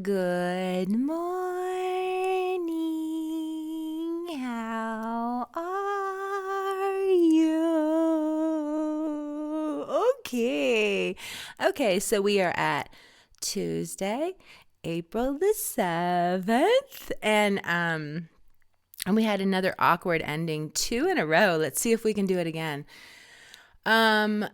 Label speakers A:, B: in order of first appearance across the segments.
A: Good morning. How are you? Okay. Okay, so we are at Tuesday, April the 7th, and we had another awkward ending, 2 in a row. Let's see if we can do it again. And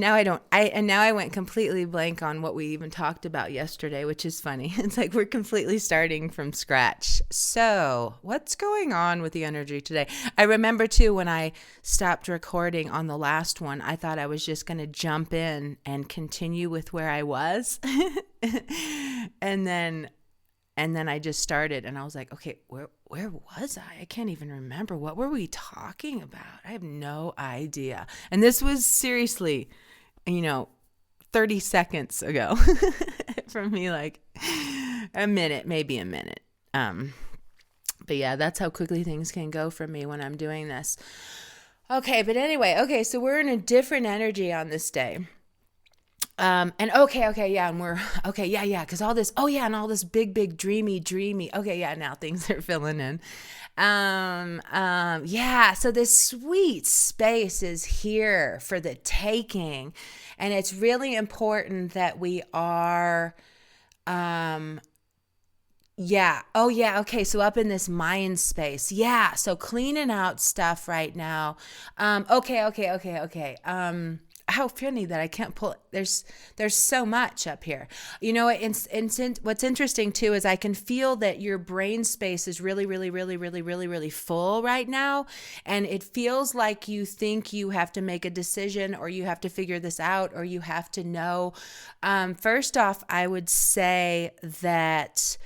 A: now I went completely blank on what we even talked about yesterday, which is funny. It's like we're completely starting from scratch. So what's going on with the energy today? I remember too, when I stopped recording on the last one, I thought I was just going to jump in and continue with where I was. And then I just started and I was like, okay, where was I? I can't even remember. What were we talking about? I have no idea. And this was seriously, 30 seconds ago from me, like maybe a minute. But yeah, that's how quickly things can go for me when I'm doing this. Okay, but anyway, so we're in a different energy on this day. And yeah, and we're because all this, and all this big dreamy, now things are filling in. So this sweet space is here for the taking, and it's really important that we are so up in this mind space. So cleaning out stuff right now. How funny that I can't pull. There's so much up here. What's interesting too is I can feel that your brain space is really, really, really, really, really, really full right now. And it feels like you think you have to make a decision, or you have to figure this out, or you have to know. First off, I would say that,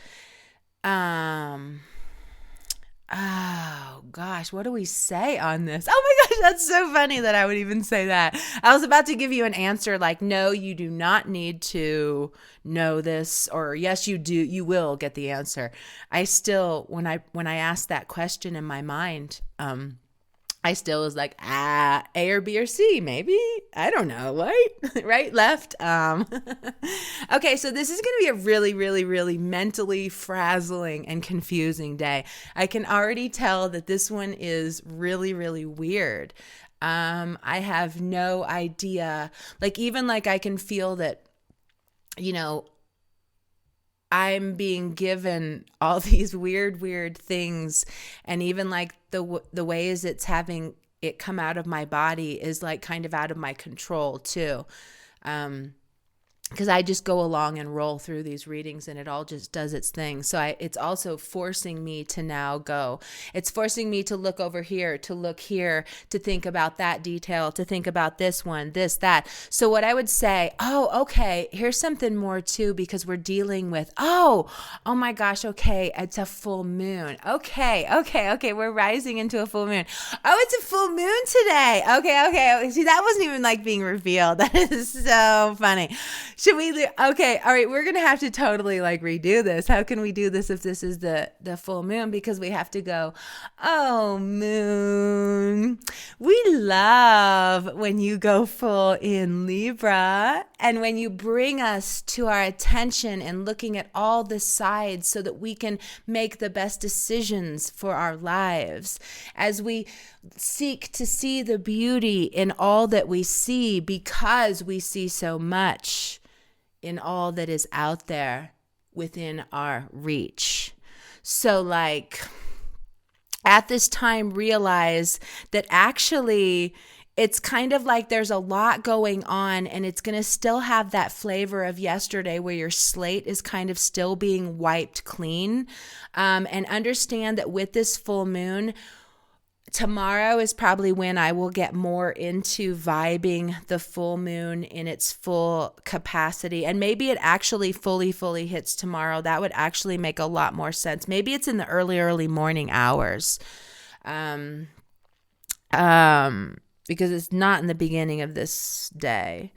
A: oh gosh, what do we say on this? Oh my gosh, that's so funny that I would even say that. I was about to give you an answer like, no, you do not need to know this, or yes, you do. You will get the answer. I still, when I asked that question in my mind, I still was like, A or B or C, maybe. I don't know, right, left. Okay, so this is going to be a really, really, really mentally frazzling and confusing day. I can already tell that this one is really, really weird. I have no idea. I can feel that, I'm being given all these weird things, and even like the ways it's having it come out of my body is like kind of out of my control too. Because I just go along and roll through these readings, and it all just does its thing. So it's also forcing me to now go. It's forcing me to look over here, to look here, to think about that detail, to think about this one, this, that. So what I would say, okay, here's something more too, because we're dealing with, oh my gosh, okay, it's a full moon. Okay, we're rising into a full moon. Oh, it's a full moon today. Okay. See, that wasn't even like being revealed. That is so funny. Should we? Okay, all right. We're gonna have to totally like redo this. How can we do this if this is the full moon? Because we have to go. Oh, moon. We love when you go full in Libra, and when you bring us to our attention and looking at all the sides, so that we can make the best decisions for our lives. As we seek to see the beauty in all that we see, because we see so much in all that is out there within our reach. So at this time, realize that actually it's kind of like there's a lot going on, and it's going to still have that flavor of yesterday, where your slate is kind of still being wiped clean. And understand that with this full moon, tomorrow is probably when I will get more into vibing the full moon in its full capacity. And maybe it actually fully hits tomorrow. That would actually make a lot more sense. Maybe it's in the early morning hours. Because it's not in the beginning of this day.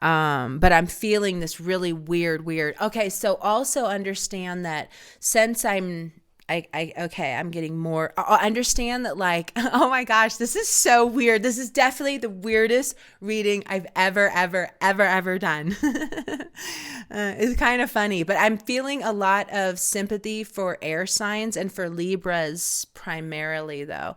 A: But I'm feeling this really weird. Okay, so also understand that since I'm Okay, I'm getting more. I understand that, like, oh my gosh, this is so weird. This is definitely the weirdest reading I've ever done. It's kind of funny, but I'm feeling a lot of sympathy for air signs and for Libras primarily, though,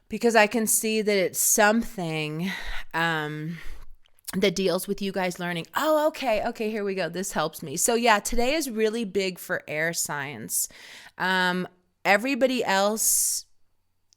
A: because I can see that it's something that deals with you guys learning. Oh, okay, here we go. This helps me. So yeah, today is really big for air signs. Everybody else,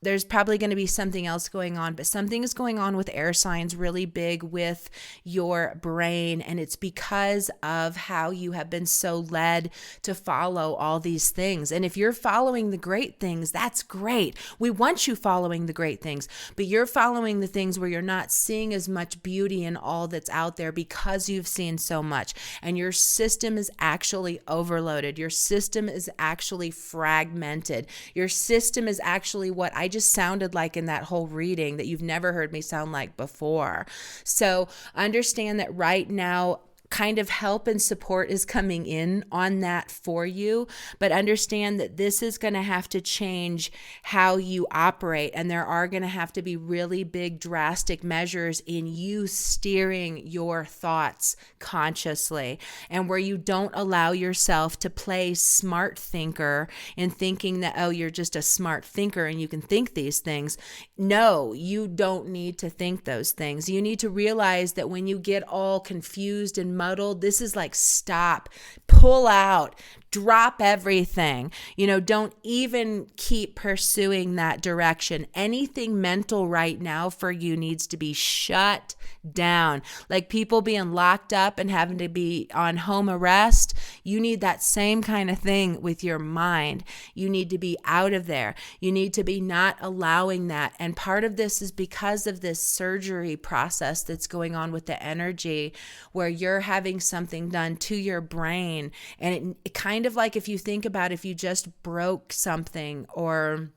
A: there's probably going to be something else going on, but something is going on with air signs really big with your brain. And it's because of how you have been so led to follow all these things. And if you're following the great things, that's great. We want you following the great things, but you're following the things where you're not seeing as much beauty in all that's out there because you've seen so much. And your system is actually overloaded. Your system is actually fragmented. Your system is actually what I just sounded like in that whole reading that you've never heard me sound like before. So understand that right now, kind of help and support is coming in on that for you, but understand that this is going to have to change how you operate, and there are going to have to be really big drastic measures in you steering your thoughts consciously, and where you don't allow yourself to play smart thinker in thinking that, oh, you're just a smart thinker and you can think these things. No, you don't need to think those things. You need to realize that when you get all confused and muddled, this is like, stop, pull out, drop everything. Don't even keep pursuing that direction. Anything mental right now for you needs to be shut down. Like people being locked up and having to be on home arrest, you need that same kind of thing with your mind. You need to be out of there. You need to be not allowing that. And part of this is because of this surgery process that's going on with the energy, where you're having something done to your brain. And it kind of like, if you think about if you just broke something or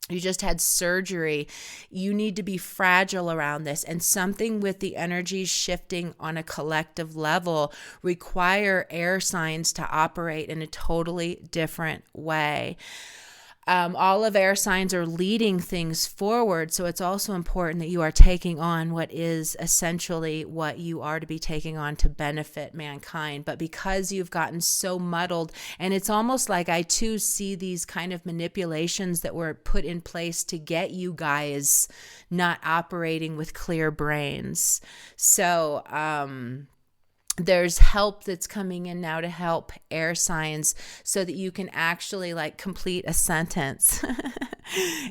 A: you just had surgery, you need to be fragile around this. And something with the energies shifting on a collective level require air signs to operate in a totally different way. All of air signs are leading things forward. So it's also important that you are taking on what is essentially what you are to be taking on to benefit mankind. But because you've gotten so muddled, and it's almost like I too see these kind of manipulations that were put in place to get you guys not operating with clear brains. So, there's help that's coming in now to help air signs so that you can actually like complete a sentence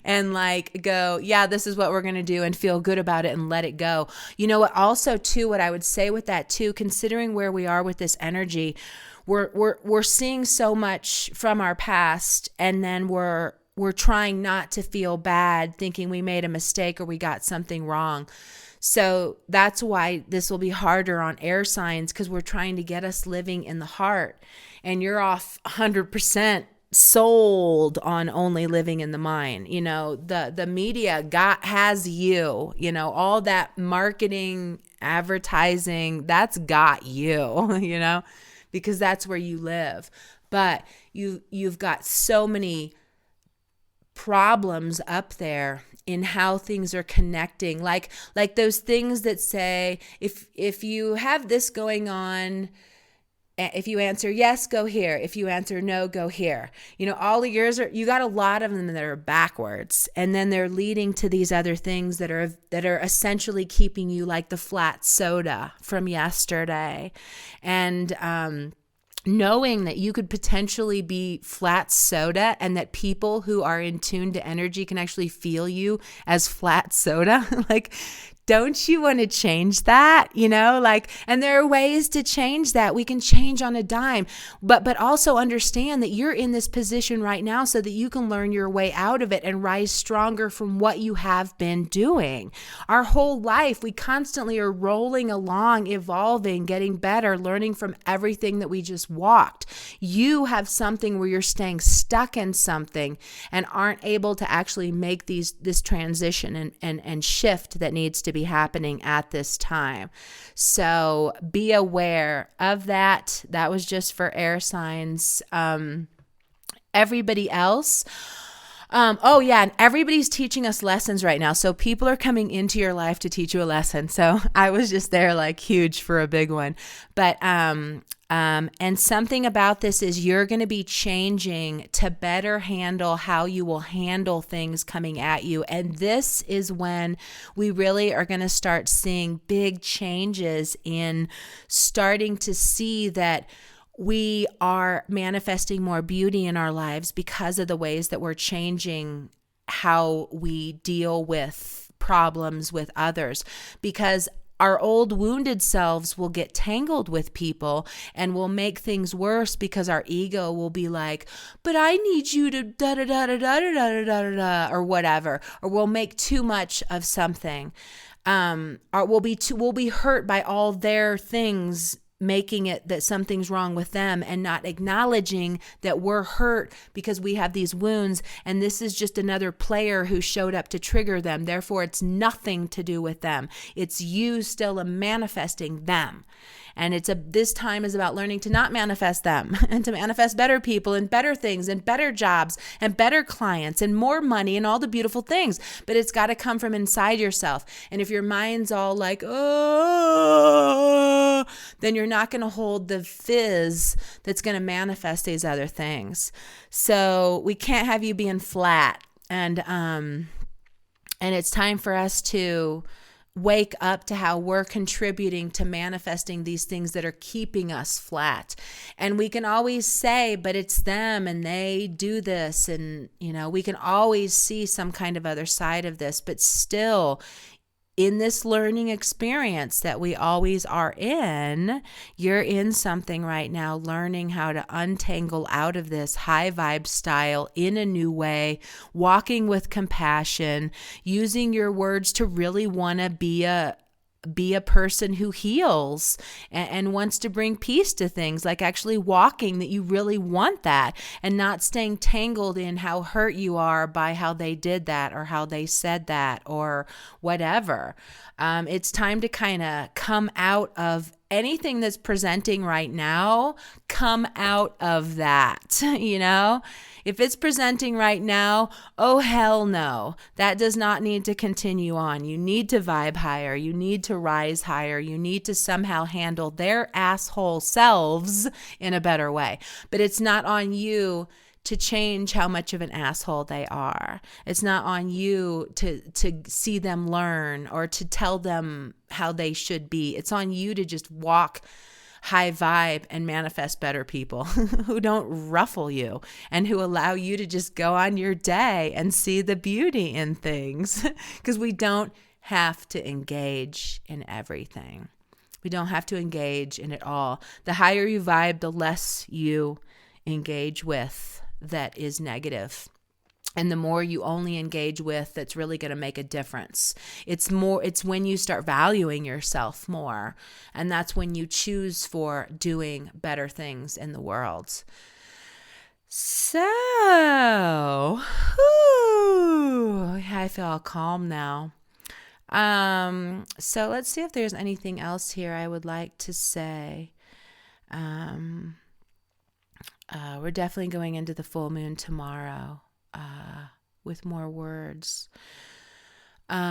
A: and like go, yeah, this is what we're going to do, and feel good about it and let it go. You know what? Also too, what I would say with that too, considering where we are with this energy, we're seeing so much from our past, and then we're trying not to feel bad, thinking we made a mistake or we got something wrong. So that's why this will be harder on air signs, because we're trying to get us living in the heart, and you're off 100% sold on only living in the mind. The media has you, all that marketing, advertising, that's got you, because that's where you live. But you've got so many problems up there in how things are connecting, like those things that say, if you have this going on, if you answer yes, go here. If you answer no, go here. All of yours you got a lot of them that are backwards, and then they're leading to these other things that are essentially keeping you like the flat soda from yesterday. And knowing that you could potentially be flat soda, and that people who are in tune to energy can actually feel you as flat soda, like, don't you want to change that? And there are ways to change that. We can change on a dime, but also understand that you're in this position right now so that you can learn your way out of it and rise stronger from what you have been doing. Our whole life, we constantly are rolling along, evolving, getting better, learning from everything that we just walked. You have something where you're staying stuck in something and aren't able to actually make this transition and shift that needs to be happening at this time. So be aware of that. That was just for air signs. everybody else. Oh yeah, and everybody's teaching us lessons right now. So people are coming into your life to teach you a lesson. So I was just there like huge for a big one. But and something about this is you're going to be changing to better handle how you will handle things coming at you. And this is when we really are going to start seeing big changes in starting to see that we are manifesting more beauty in our lives because of the ways that we're changing how we deal with problems with others. Because our old wounded selves will get tangled with people and will make things worse because our ego will be like, but I need you to da da da da da da da da da da, or whatever, or we'll make too much of something, or we'll be hurt by all their things, making it that something's wrong with them and not acknowledging that we're hurt because we have these wounds and this is just another player who showed up to trigger them. Therefore, it's nothing to do with them. It's you still manifesting them. And this time is about learning to not manifest them and to manifest better people and better things and better jobs and better clients and more money and all the beautiful things. But it's got to come from inside yourself. And if your mind's all like, oh, then you're not going to hold the fizz that's going to manifest these other things. So we can't have you being flat. And it's time for us to wake up to how we're contributing to manifesting these things that are keeping us flat. And we can always say, but it's them and they do this. And, we can always see some kind of other side of this, but still, in this learning experience that we always are in, you're in something right now, learning how to untangle out of this high vibe style in a new way, walking with compassion, using your words to really want to be a person who heals and wants to bring peace to things, like actually walking that you really want that and not staying tangled in how hurt you are by how they did that or how they said that or whatever. It's time to kind of come out of anything that's presenting right now, come out of that, If it's presenting right now, oh hell no, that does not need to continue on. You need to vibe higher. You need to rise higher. You need to somehow handle their asshole selves in a better way. But it's not on you to change how much of an asshole they are. It's not on you to see them learn or to tell them how they should be. It's on you to just walk high vibe and manifest better people who don't ruffle you and who allow you to just go on your day and see the beauty in things, because we don't have to engage in everything. We don't have to engage in it all. The higher you vibe, the less you engage with that is negative. And the more you only engage with that's really going to make a difference. It's when you start valuing yourself more. And that's when you choose for doing better things in the world. So, I feel all calm now. So let's see if there's anything else here I would like to say. We're definitely going into the full moon tomorrow. With more words. Gosh,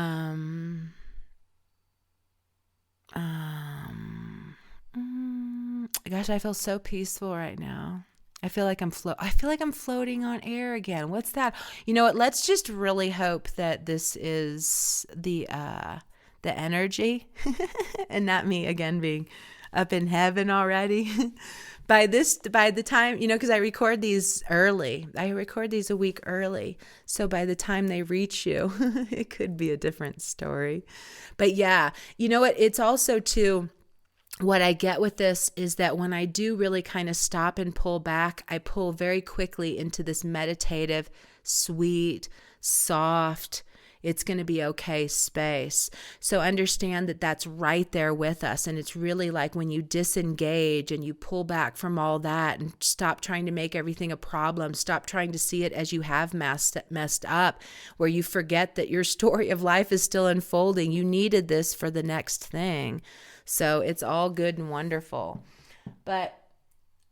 A: I feel so peaceful right now. I feel like I'm floating on air again. What's that? You know what? Let's just really hope that this is the energy and not me again being up in heaven already. By the time, because I record these early. I record these a week early. So by the time they reach you, it could be a different story. But yeah, you know what? It's also too, what I get with this is that when I do really kind of stop and pull back, I pull very quickly into this meditative, sweet, soft, it's going to be okay space. So understand that that's right there with us. And it's really like when you disengage and you pull back from all that and stop trying to make everything a problem, stop trying to see it as you have messed up, where you forget that your story of life is still unfolding. You needed this for the next thing. So it's all good and wonderful. But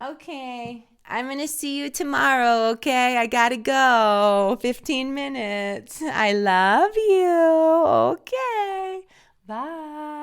A: okay. I'm going to see you tomorrow, okay? I got to go. 15 minutes. I love you. Okay. Bye.